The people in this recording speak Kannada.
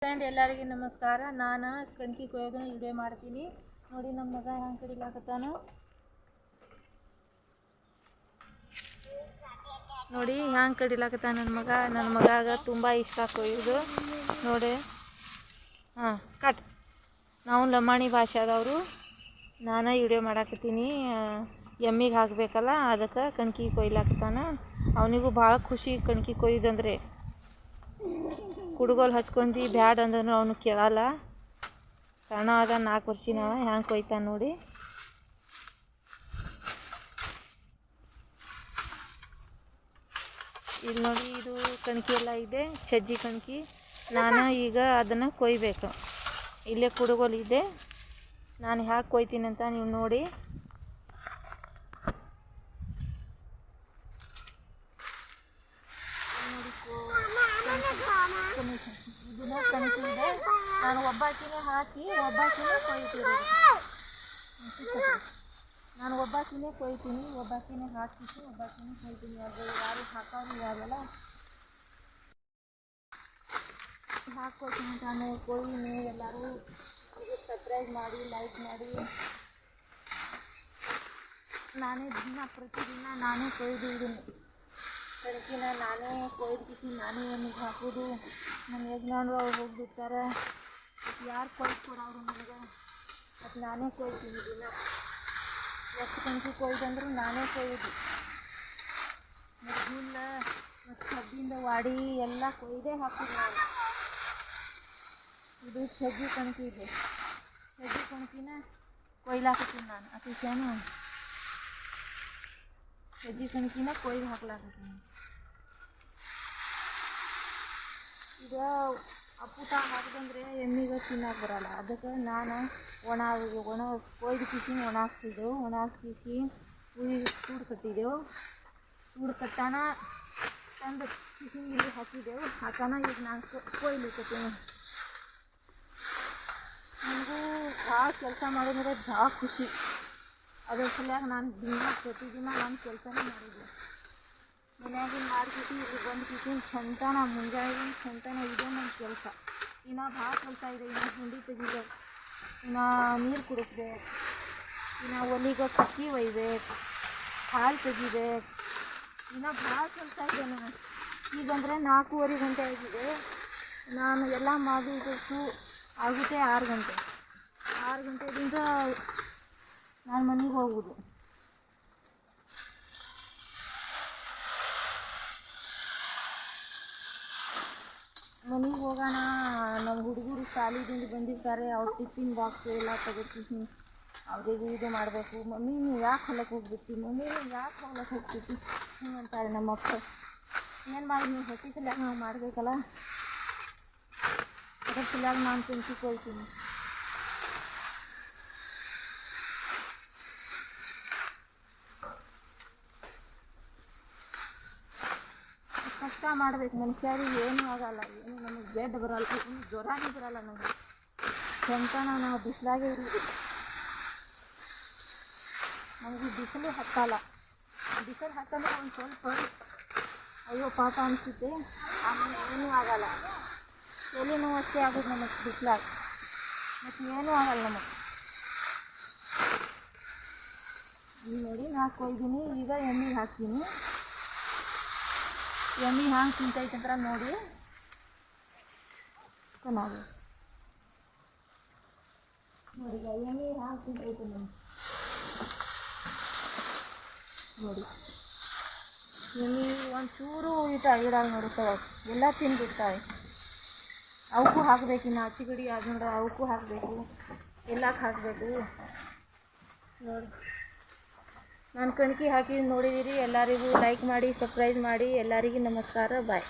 ಫ್ರೆಂಡ್ ಎಲ್ಲರಿಗೂ ನಮಸ್ಕಾರ. ನಾನು ಕಣ್ಕಿ ಕೊಯ್ಯೋದನ್ನು ವಿಡಿಯೋ ಮಾಡ್ತೀನಿ. ನೋಡಿ ನಮ್ಮ ಮಗ ಹ್ಯಾಂಗೆ ಕಡಿಲಾಕತ್ತಾನು. ನೋಡಿ ಹ್ಯಾಂಗೆ ಕಡಿಲಾಕತ್ತಾನ ನನ್ನ ಮಗಾಗ ತುಂಬ ಇಷ್ಟ ಕೊಯ್ಯೋದು. ನೋಡಿ ಕಟ್ ನಾವು ಲಂಬಾಣಿ ಭಾಷೆದವರು. ನಾನು ವಿಡಿಯೋ ಮಾಡಾಕತ್ತೀನಿ. ಎಮ್ಮಿಗೆ ಹಾಕಬೇಕಲ್ಲ, ಅದಕ್ಕೆ ಕಣ್ಕಿ ಕೊಯ್ಲಾಕತ್ತಾನ. ಅವನಿಗೂ ಭಾಳ ಖುಷಿ ಕಣ್ಕಿ ಕೊಯ್ಯೋದಂದ್ರೆ. ಕುಡುಗೋಲು ಹಚ್ಕೊಂಡು ಬ್ಯಾಡ್ ಅಂದ್ರೂ ಅವನು ಕೇಳಲ್ಲ. ಸಣ್ಣ ಆದ 4 ವರ್ಷನವ. ಹ್ಯಾಂಗೆ ಕೊಯ್ತಾನೆ ನೋಡಿ. ಇಲ್ಲಿ ನೋಡಿ, ಇದು ಕಣ್ಕಿ ಎಲ್ಲ ಇದೆ, ಸಜ್ಜಿ ಕಣ್ಕಿ. ನಾನು ಈಗ ಅದನ್ನು ಕೊಯ್ಬೇಕು. ಇಲ್ಲೇ ಕುಡುಗೋಲು ಇದೆ. ನಾನು ಹ್ಯಾಕೆ ಕೊಯ್ತೀನಿ ಅಂತ ನೀವು ನೋಡಿ. ಇದನ್ನ ಕಣ್ಕಿ ಇದೆ. ನಾನು ಒಬ್ಬಾಕಿನೇ ಹಾಕಿ ಒಬ್ಬಾಕಿನೇ ಕೊಯ್ತೀನಿ. ನಾನು ಒಬ್ಬಾಕಿನೇ ಕೊಯ್ತೀನಿ, ಒಬ್ಬಾಕಿನೇ ಹಾಕಿಸಿ ಒಬ್ಬಾಕಿನೇ ಕೊಯ್ತೀನಿ. ಅದು ಯಾರು ಹಾಕೋದು ಯಾರಲ್ಲ ಹಾಕ್ಕೊಳ್ತೀನಿ ಅಂತ ನಾನು ಕೊಯ್ತೀನಿ. ಎಲ್ಲರೂ ಸಬ್ಸ್ಕ್ರೈಬ್ ಮಾಡಿ, ಲೈಕ್ ಮಾಡಿ. ನಾನೇ ಪ್ರತಿದಿನ ನಾನೇ ಕೊಯ್ದಿದ್ದೀನಿ. ಕಣ್ಕಿನ ನಾನೇ ಕೊಯ್ದು ನಾನೇ ಎಮ್ಮಿಗೆ ಹಾಕೋದು. ನಮ್ಮ ಯಜಮಾನ್ರು ಅವ್ರು ಹೋಗ್ಬಿಡ್ತಾರೆ. ಯಾರು ಕೊಯ್ಕೊಡೋರು ನನಗೆ? ಮತ್ತು ನಾನೇ ಕೊಯ್ತೀನಿ ದಿನ. ಎಷ್ಟು ಕಣ್ಕಿ ಕೊಯ್ದಂದ್ರೂ ನಾನೇ ಕೊಯ್ಯೋದು. ಮತ್ತು ಹುಲ್ಲ ಮತ್ತು ಕಬ್ಬಿಂದ ವಾಡಿ ಎಲ್ಲ ಕೊಯ್ದೇ ಹಾಕೋದು ನಾನು. ಇದು ಸಜ್ಜಿ ಕಣ್ಕಿ ಇದೆ. ಸಜ್ಜಿ ಕಣ್ಕಿನ ಕೊಯ್ಲಾಕತ್ತೀನಿ ನಾನು. ಅತಿಶಯನು ಸಜ್ಜಿ ಕಣ್ಕಿನ ಕೊಯ್ದು ಹಾಕ್ಲಾಕತ್ತೀನಿ. ಈಗ ಅಪ್ಪುಟ ಹಾಕಿದಂದ್ರೆ ಎಮ್ಮಿಗೆ ತಿನ್ನಕ್ಕೆ ಬರಲ್ಲ. ಅದಕ್ಕೆ ನಾನು ಒಣ ಕೊಯ್ದು ಕಿಸಿ ಒಣಾಕ್ಸಿದ್ದೆವು. ಒಣಾಕ್ಸಿ ಸೂಡು ಕಟ್ಟಿದ್ದೆವು. ಸೂಡು ಕಟ್ಟಾನ ತಂದು ಕಿಸಿಂಗಿಲ್ಲಿ ಹಾಕಿದ್ದೆವು. ಹಾಕೋಣ ಈಗ ನಾನು ಕೊಯ್ಲಿಕ್ಕತ್ತೀನಿ. ನನಗೂ ಭಾಳ ಕೆಲಸ ಮಾಡಿದ್ರೆ ಭಾಳ ಖುಷಿ. ಅದ್ರ ಸಲುವಾಗ ನಾನು ಪ್ರತಿದಿನ ನಾನು ಕೆಲಸನೇ ಮಾಡಿದ್ದೆ. ಮನ್ಯಾಗಿನ ಮಾಡಿಬಿಟ್ಟು ಇಲ್ಲಿ ಬಂದು ಚಂತನ ಮುಂಜಾನೆ ಚಂತನ ಇದೆ ನನ್ನ ಕೆಲಸ. ಇನ್ನು ಭಾಳ ಕೆಲಸ ಇದೆ. ಇನ್ನು ಹುಂಡಿ ತೆಗಿಬೇಕು, ಇನ್ನು ನೀರು ಕುಡಿಸ್ಬೇಕು, ಇನ್ನು ಒಲಿಗೆ ಕಕ್ಕಿ ಒಯ್ಬೇಕು, ಹಾಲು ತೆಗಿಬೇಕು. ಇನ್ನು ಭಾಳ ಕೆಲಸ ಇದೆ ನನಗೆ. ಈಗಂದರೆ 4:15 ಗಂಟೆ ಆಗಿದೆ. ನಾನು ಎಲ್ಲ ಮಾಡಿಬಿಟ್ಟು ಆಗುತ್ತೆ 6 ಗಂಟೆ. 6 ಗಂಟೆಯಿಂದ ನಾನು ಮನೆಗೆ ಹೋಗೋದು. ಮನೆಗೆ ಹೋಗೋಣ. ನಮ್ಮ ಹುಡುಗರು ಶಾಲೆದಿಂದ ಬಂದಿರ್ತಾರೆ. ಅವ್ರ ಟಿಫಿನ್ ಬಾಕ್ಸ್ ಎಲ್ಲ ತೆಗೆದು ಅವರಿಗೆ ಇದು ಮಾಡಬೇಕು. ಮಮ್ಮಿ ನೀವು ಯಾಕೆ ಹೊಲಕ್ಕೆ ಹೋಗ್ಬಿಡ್ತೀವಿ, ಮಮ್ಮಿ ನೀವು ಯಾಕೆ ಹೊಲಕ್ಕೆ ಹೋಗ್ಬಿಡ್ತೀವಿ ಹಿಂಗೆ ಅಂತಾರೆ ನಮ್ಮ ಮಕ್ಕಳು. ಏನು ಮಾಡಿ ನೀವು ಹೊಟ್ಟೆ ಸಲುವಾಗಿ ನಾವು ಮಾಡಬೇಕಲ್ಲ. ಅದ್ರ ಸಲುವಾಗಿ ನಾನು ಕಣ್ಕಿ ಕೊಯ್ತೀನಿ. ಕಷ್ಟ ಮಾಡಬೇಕು. ಮನುಷ್ಯರಿಗೆ ಏನೂ ಆಗಲ್ಲ, ಏನು ನಮಗೆ ಬೆಡ್ ಬರಲ್ಲ, ಏನು ಜ್ವರನೇ ಬರಲ್ಲ. ನಮಗೆ ಚಂತನ ನಾವು ಬಿಸಿಲಾಗೆ ಇರೋದು. ನಮಗೆ ಬಿಸಿಲು ಹತ್ತಲ್ಲ. ಬಿಸಿಲು ಹತ್ತಂದ್ರೆ ಒಂದು ಸ್ವಲ್ಪ ಅಯ್ಯೋ ಪಾಪ ಅನಿಸುತ್ತೆ. ಆಮೇಲೆ ಏನೂ ಆಗಲ್ಲ. ಎಲ್ಲಿ ನೋವು ಅಷ್ಟೇ ಆಗೋದು ನಮಗೆ ಬಿಸಿಲಾಗ. ಮತ್ತು ಏನೂ ಆಗಲ್ಲ ನಮಗೆ. ಈಗ ನೋಡಿ ನಾನು ಕೊಯ್ದೀನಿ. ಈಗ ಎಮ್ಮಿಗೆ ಹಾಕ್ತೀನಿ. ಎಮ್ಮಿ ಹ್ಯಾಂಗೆ ತಿಂತೈತೆ ಅಂತ ನೋಡಿ. ಚೆನ್ನಾಗಿ ನೋಡಿ ಎಮ್ಮಿ ಹ್ಯಾಂಗೆ ತಿಂತೈತೆ ನೋಡಿ. ಎಮ್ಮಿ ಒಂಚೂರು ಇಡಲ್ಲ ನೋಡುತ್ತವೆ, ಎಲ್ಲ ತಿಂದ್ಬಿಡ್ತಾವೆ. ಅವಕ್ಕೂ ಹಾಕಬೇಕು. ಇನ್ನು ಅಚ್ಚಿಗಡಿ ಆದ್ಮೇಲೆ ಅವಕ್ಕೂ ಹಾಕಬೇಕು, ಎಲ್ಲಕ್ಕೆ ಹಾಕಬೇಕು ನೋಡಿ. ನಾನು ಕಣ್ಕಿ ಹಾಕಿ ನೋಡಿದ್ದೀರಿ. ಎಲ್ಲರಿಗೂ ಲೈಕ್ ಮಾಡಿ, ಸಬ್ಸ್ಕ್ರೈಬ್ ಮಾಡಿ. ಎಲ್ಲರಿಗೂ ನಮಸ್ಕಾರ. ಬಾಯ್.